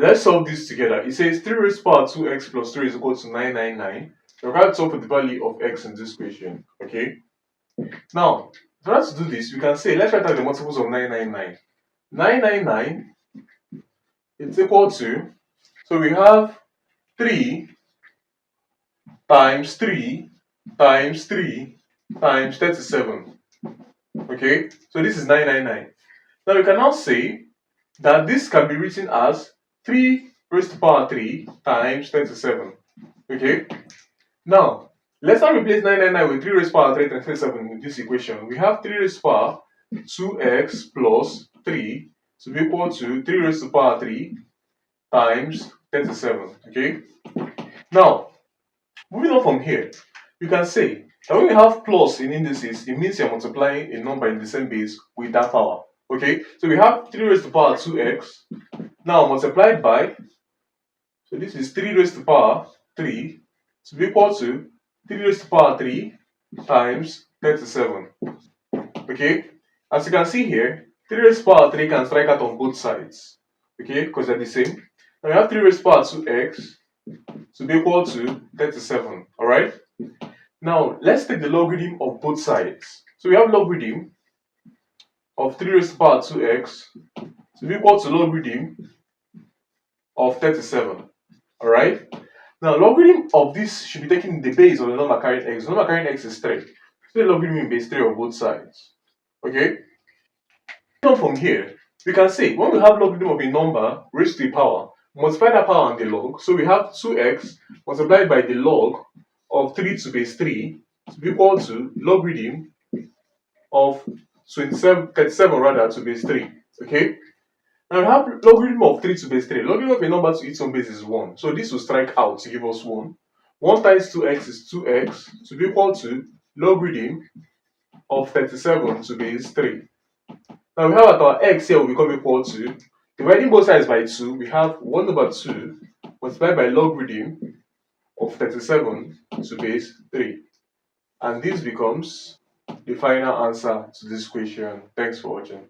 Let's solve this together. It says 3 raised to the power 2x plus 3 is equal to 999. We're going to solve for the value of x in this equation. Okay. Now, for us to do this, we can say, let's write out the multiples of 999. 999 is equal to, so we have 3 times 3 times 3 times 37. Okay, so this is 999. Now we can now say that this can be written as 3 raised to the power 3 times 37. Okay, now let's now replace 999 with 3 raised to the power 3 times 37 in this equation. We have 3 raised to the power 2x plus 3 to be equal to 3 raised to the power 3 times 37. Okay, now moving on from here, you can say that when we have plus in indices, it means you're multiplying a number in the same base with that power. Okay, so we have 3 raised to the power 2x now multiplied by, so this is 3 raised to the power 3 to be equal to 3 raised to the power 3 times 37. Okay, as you can see here, 3 raised to the power 3 can strike out on both sides. Okay, because they're the same. Now we have 3 raised to the power 2x to be equal to 37. Alright, now let's take the logarithm of both sides. So we have logarithm of 3 raised to the power 2x to be equal to logarithm of 37. Alright, now logarithm of this should be taken in the base of the number carrying x. The number carrying x is 3. So the logarithm in base 3 of both sides. Okay, now from here, we can say when we have logarithm of a number raised to the power, multiply that power and the log. So we have 2x multiplied by the log of 3 to base 3 to be equal to logarithm of 37 rather to base 3. Okay, now we have logarithm of 3 to base 3. Logarithm of a number to its own base is 1. So this will strike out to give us 1. 1 times 2x is 2x to be equal to logarithm of 37 to base 3. Now we have that our x here will become equal to, dividing both sides by 2, we have 1 over 2 multiplied by logarithm of 37 to base 3. And this becomes the final answer to this question. Thanks for watching.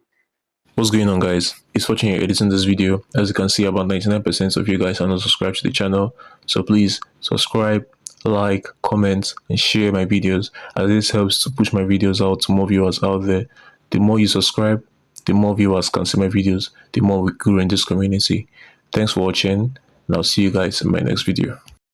What's going on, guys? It's watching here editing this video. As you can see, about 99% of you guys are not subscribed to the channel. So please subscribe, like, comment, and share my videos, as this helps to push my videos out to more viewers out there. The more you subscribe, the more viewers can see my videos, the more we grow in this community. Thanks for watching, and I'll see you guys in my next video.